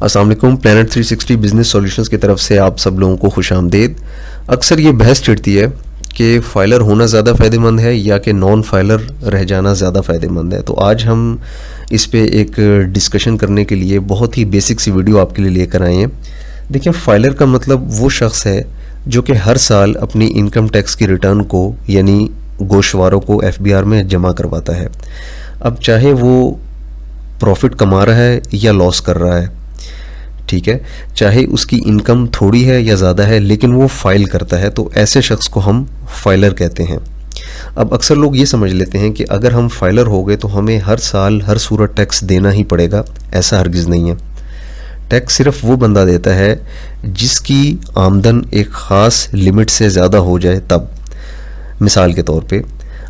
अस्सलाम वालेकुम। Planet 360 business solutions की तरफ से आप सब लोगों को खुशामदीद। अक्सर ये बहस छिड़ती है कि फ़ाइलर होना ज़्यादा फ़ायदेमंद है या कि नॉन फाइलर रह जाना ज़्यादा फ़ायदेमंद है। तो आज हम इस पे एक डिस्कशन करने के लिए बहुत ही बेसिक सी वीडियो आपके लिए लेकर आए हैं। देखिए, फ़ाइलर का मतलब वो शख्स है जो कि हर साल अपनी इनकम टैक्स की रिटर्न को यानी गोशवारों को FBR में जमा करवाता है। अब चाहे वो प्रॉफिट कमा रहा है या लॉस कर रहा है, ठीक है, चाहे उसकी इनकम थोड़ी है या ज़्यादा है, लेकिन वो फाइल करता है, तो ऐसे शख्स को हम फाइलर कहते हैं। अब अक्सर लोग ये समझ लेते हैं कि अगर हम फाइलर हो गए तो हमें हर साल हर सूरत टैक्स देना ही पड़ेगा। ऐसा हरगिज़ नहीं है। टैक्स सिर्फ वो बंदा देता है जिसकी आमदन एक ख़ास लिमिट से ज़्यादा हो जाए तब। मिसाल के तौर पे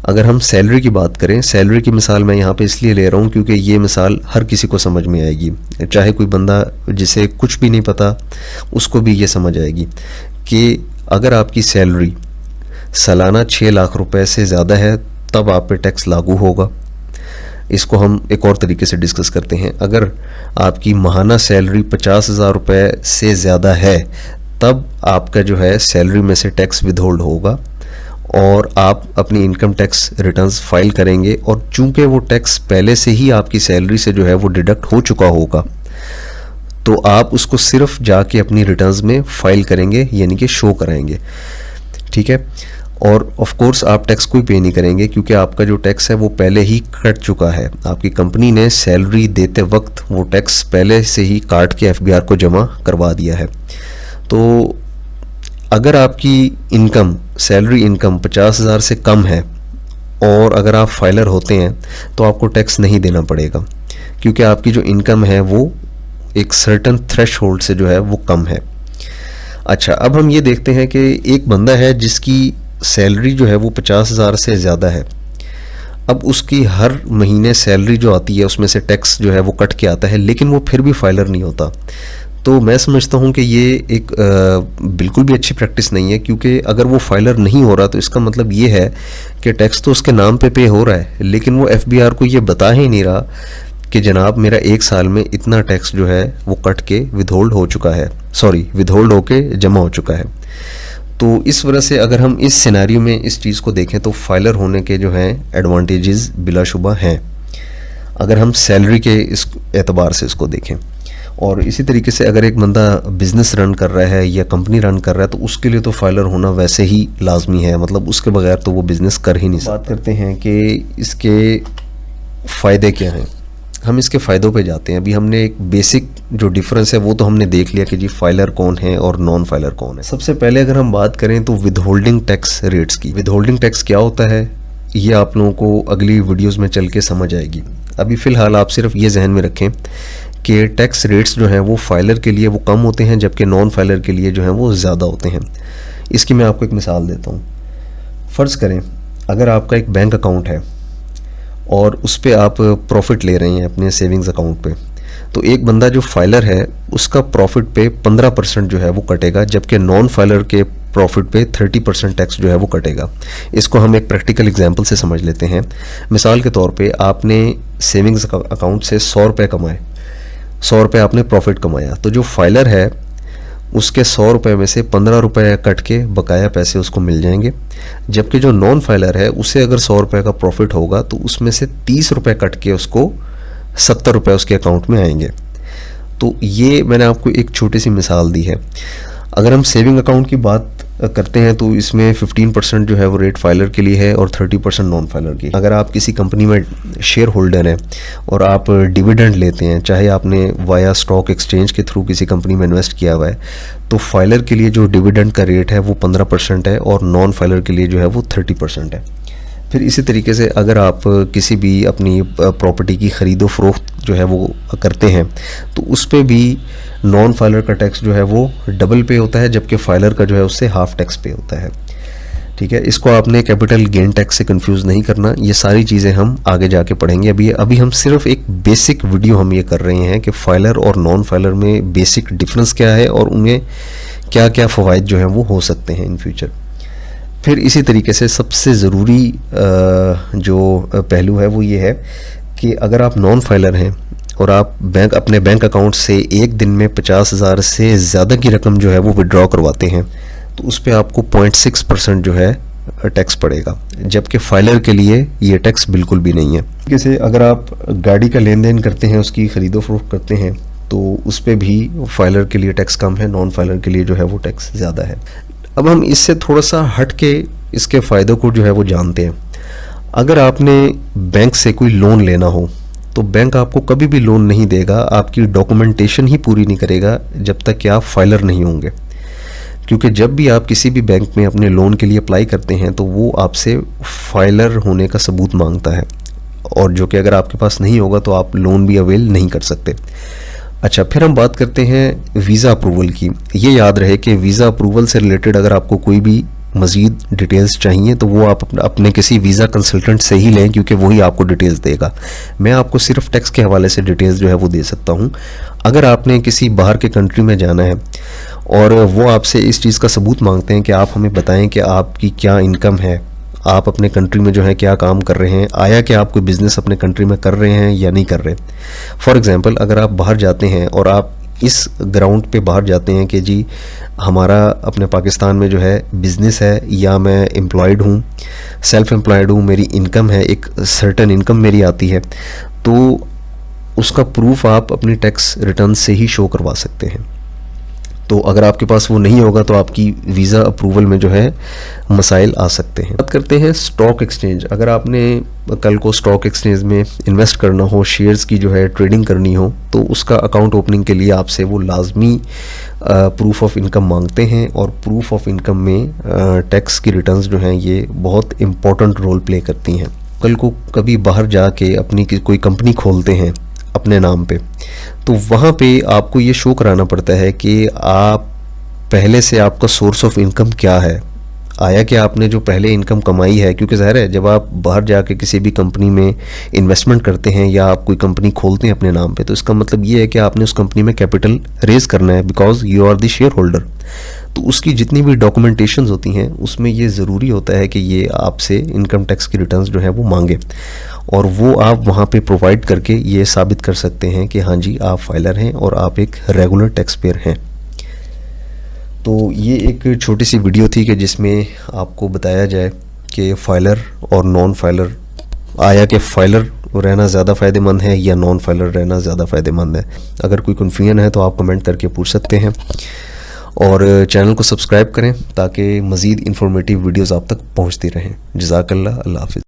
अगर हम सैलरी की बात करें, सैलरी की मिसाल मैं यहाँ पे इसलिए ले रहा हूँ क्योंकि ये मिसाल हर किसी को समझ में आएगी। चाहे कोई बंदा जिसे कुछ भी नहीं पता उसको भी ये समझ आएगी कि अगर आपकी सैलरी सालाना 6 लाख रुपए से ज़्यादा है तब आप पे टैक्स लागू होगा। इसको हम एक और तरीके से डिस्कस करते हैं। अगर आपकी माहाना सैलरी 50,000 रुपये से ज़्यादा है तब आपका जो है सैलरी में से टैक्स विदहोल्ड होगा और आप अपनी इनकम टैक्स रिटर्न्स फाइल करेंगे, और चूंकि वो टैक्स पहले से ही आपकी सैलरी से जो है वो डिडक्ट हो चुका होगा तो आप उसको सिर्फ जाके अपनी रिटर्न्स में फाइल करेंगे यानी कि शो कराएंगे, ठीक है। और ऑफ कोर्स आप टैक्स कोई पे नहीं करेंगे क्योंकि आपका जो टैक्स है वो पहले ही कट चुका है। आपकी कंपनी ने सैलरी देते वक्त वो टैक्स पहले से ही काट के FBR को जमा करवा दिया है। तो अगर आपकी इनकम सैलरी इनकम 50,000 से कम है और अगर आप फाइलर होते हैं तो आपको टैक्स नहीं देना पड़ेगा क्योंकि आपकी जो इनकम है वो एक सर्टन थ्रेशहोल्ड से जो है वो कम है। अच्छा, अब हम ये देखते हैं कि एक बंदा है जिसकी सैलरी जो है वो 50,000 से ज़्यादा है। अब उसकी हर महीने सैलरी जो आती है उसमें से टैक्स जो है वो कट के आता है, लेकिन वो फिर भी फाइलर नहीं होता। तो मैं समझता हूँ कि ये एक बिल्कुल भी अच्छी प्रैक्टिस नहीं है, क्योंकि अगर वो फाइलर नहीं हो रहा तो इसका मतलब ये है कि टैक्स तो उसके नाम पे हो रहा है, लेकिन वो FBR को ये बता ही नहीं रहा कि जनाब मेरा एक साल में इतना टैक्स जो है वो कट के विदहोल्ड हो चुका है, विदहोल्ड होके जमा हो चुका है। तो इस वजह से अगर हम इस सिनेरियो में इस चीज़ को देखें तो फाइलर होने के जो हैं एडवांटेजेस बिलाशुबा हैं, अगर हम सैलरी के इस एतबार से इसको देखें। और इसी तरीके से अगर एक बंदा बिज़नेस रन कर रहा है या कंपनी रन कर रहा है तो उसके लिए तो फाइलर होना वैसे ही लाजमी है, मतलब उसके बगैर तो वो बिज़नेस कर ही नहीं सकता। बात करते हैं कि इसके फ़ायदे क्या हैं। हम इसके फ़ायदों पे जाते हैं। अभी हमने एक बेसिक जो डिफरेंस है वो तो हमने देख लिया कि जी फाइलर कौन है और नॉन फाइलर कौन है। सबसे पहले अगर हम बात करें तो विदहोल्डिंग टैक्स रेट्स की। विदहोल्डिंग टैक्स क्या होता है ये आप लोगों को अगली वीडियोज़ में चल के समझ आएगी। अभी फ़िलहाल आप सिर्फ ये जहन में रखें कि टैक्स रेट्स जो हैं वो फाइलर के लिए वो कम होते हैं जबकि नॉन फाइलर के लिए जो हैं वो ज़्यादा होते हैं। इसकी मैं आपको एक मिसाल देता हूँ। फ़र्ज़ करें अगर आपका एक बैंक अकाउंट है और उस पर आप प्रॉफिट ले रहे हैं अपने सेविंग्स अकाउंट पे, तो एक बंदा जो फाइलर है उसका प्रॉफिट पे 15% जो है वो कटेगा, जबकि नॉन फाइलर के प्रॉफिट पे 30% टैक्स जो है वो कटेगा। इसको हम एक प्रैक्टिकल एग्जांपल से समझ लेते हैं। मिसाल के तौर पे आपने सेविंग्स अकाउंट से 100 रुपये कमाए, 100 रुपये आपने प्रॉफिट कमाया, तो जो फाइलर है उसके 100 रुपये में से 15 रुपये कट के बकाया पैसे उसको मिल जाएंगे, जबकि जो नॉन फाइलर है उसे अगर 100 रुपये का प्रॉफिट होगा तो उसमें से 30 रुपये कट के उसको 70 रुपये उसके अकाउंट में आएंगे। तो ये मैंने आपको एक छोटी सी मिसाल दी है। अगर हम सेविंग अकाउंट की बात करते हैं तो इसमें 15% जो है वो रेट फाइलर के लिए है और 30% नॉन फाइलर की। अगर आप किसी कंपनी में शेयर होल्डर हैं और आप डिविडेंड लेते हैं, चाहे आपने वाया स्टॉक एक्सचेंज के थ्रू किसी कंपनी में इन्वेस्ट किया हुआ है, तो फाइलर के लिए जो डिविडेंड का रेट है वो 15% है और नॉन फाइलर के लिए जो है वो 30% है। फिर इसी तरीके से अगर आप किसी भी अपनी प्रॉपर्टी की ख़रीदो फरोख्त जो है वो करते हैं तो उस पर भी नॉन फाइलर का टैक्स जो है वो डबल पे होता है, जबकि फाइलर का जो है उससे हाफ टैक्स पे होता है, ठीक है। इसको आपने कैपिटल गेन टैक्स से कंफ्यूज नहीं करना। ये सारी चीज़ें हम आगे जाके पढ़ेंगे। अभी हम सिर्फ एक बेसिक वीडियो हम ये कर रहे हैं कि फाइलर और नॉन फाइलर में बेसिक डिफरेंस क्या है और उनमें क्या क्या फ़वाइद जो हैं वो हो सकते हैं इन फ्यूचर। फिर इसी तरीके से सबसे ज़रूरी जो पहलू है वो ये है कि अगर आप नॉन फाइलर हैं और आप अपने बैंक अकाउंट से एक दिन में 50,000 से ज़्यादा की रकम जो है वो विड्रॉ करवाते हैं, तो उस पर आपको 0.6% जो है टैक्स पड़ेगा, जबकि फाइलर के लिए ये टैक्स बिल्कुल भी नहीं है। जैसे अगर आप गाड़ी का लेन देन करते हैं, उसकी ख़रीदो फरोख्त करते हैं, तो उस पर भी फाइलर के लिए टैक्स कम है, नॉन फाइलर के लिए जो है वो टैक्स ज़्यादा है। अब हम इससे थोड़ा सा हट के इसके फ़ायदों को जो है वो जानते हैं। अगर आपने बैंक से कोई लोन लेना हो तो बैंक आपको कभी भी लोन नहीं देगा, आपकी डॉक्यूमेंटेशन ही पूरी नहीं करेगा जब तक कि आप फाइलर नहीं होंगे, क्योंकि जब भी आप किसी भी बैंक में अपने लोन के लिए अप्लाई करते हैं तो वो आपसे फाइलर होने का सबूत मांगता है, और जो कि अगर आपके पास नहीं होगा तो आप लोन भी अवेल नहीं कर सकते। अच्छा, फिर हम बात करते हैं वीज़ा अप्रूवल की। ये याद रहे कि वीज़ा अप्रूवल से रिलेटेड अगर आपको कोई भी मज़ीद डिटेल्स चाहिए तो वो आप अपने किसी वीज़ा कंसल्टेंट से ही लें, क्योंकि वही आपको डिटेल्स देगा। मैं आपको सिर्फ टैक्स के हवाले से डिटेल्स जो है वो दे सकता हूँ। अगर आपने किसी बाहर के कंट्री में जाना है और वो आपसे इस चीज़ का सबूत मांगते हैं कि आप हमें बताएं कि आपकी क्या इनकम है, आप अपने कंट्री में जो है क्या काम कर रहे हैं, आया कि आप कोई बिज़नेस अपने कंट्री में कर रहे हैं या नहीं कर रहे। फॉर एग्ज़ाम्पल, अगर आप बाहर जाते हैं और आप इस ग्राउंड पे बाहर जाते हैं कि जी हमारा अपने पाकिस्तान में जो है बिज़नेस है, या मैं एम्प्लॉयड हूँ, सेल्फ एम्प्लॉयड हूँ, मेरी इनकम है, एक सर्टेन इनकम मेरी आती है, तो उसका प्रूफ आप अपनी टैक्स रिटर्न से ही शो करवा सकते हैं। तो अगर आपके पास वो नहीं होगा तो आपकी वीज़ा अप्रूवल में जो है मसाइल आ सकते हैं। बात करते हैं स्टॉक एक्सचेंज। अगर आपने कल को स्टॉक एक्सचेंज में इन्वेस्ट करना हो, शेयर्स की जो है ट्रेडिंग करनी हो, तो उसका अकाउंट ओपनिंग के लिए आपसे वो लाजमी प्रूफ ऑफ इनकम मांगते हैं, और प्रूफ ऑफ इनकम में टैक्स की रिटर्न्स जो हैं ये बहुत इम्पोर्टेंट रोल प्ले करती हैं। कल को कभी बाहर जाके अपनी कोई कंपनी खोलते हैं अपने नाम पे, तो वहाँ पे आपको ये शो कराना पड़ता है कि आप पहले से आपका सोर्स ऑफ इनकम क्या है, आया कि आपने जो पहले इनकम कमाई है, क्योंकि ज़ाहिर है जब आप बाहर जाके किसी भी कंपनी में इन्वेस्टमेंट करते हैं या आप कोई कंपनी खोलते हैं अपने नाम पे, तो इसका मतलब ये है कि आपने उस कंपनी में कैपिटल रेज करना है, because you are the shareholder. तो उसकी जितनी भी डॉक्यूमेंटेशंस होती हैं उसमें ये ज़रूरी होता है कि ये आपसे इनकम टैक्स की रिटर्न्स जो है वो मांगे, और वो आप वहाँ पे प्रोवाइड करके ये साबित कर सकते हैं कि हाँ जी आप फाइलर हैं और आप एक रेगुलर टैक्स पेयर हैं। तो ये एक छोटी सी वीडियो थी कि जिसमें आपको बताया जाए कि फ़ाइलर और नॉन फाइलर, आया कि फ़ाइलर रहना ज़्यादा फ़ायदेमंद है या नॉन फाइलर रहना ज़्यादा फ़ायदेमंद है। अगर कोई कन्फ्यूजन है तो आप कमेंट करके पूछ सकते हैं, और चैनल को सब्सक्राइब करें ताकि मज़ीद इन्फॉर्मेटिव वीडियोज़ आप तक पहुँचती रहें। जज़ाकल्लाह, अल्लाह हाफ़िज़।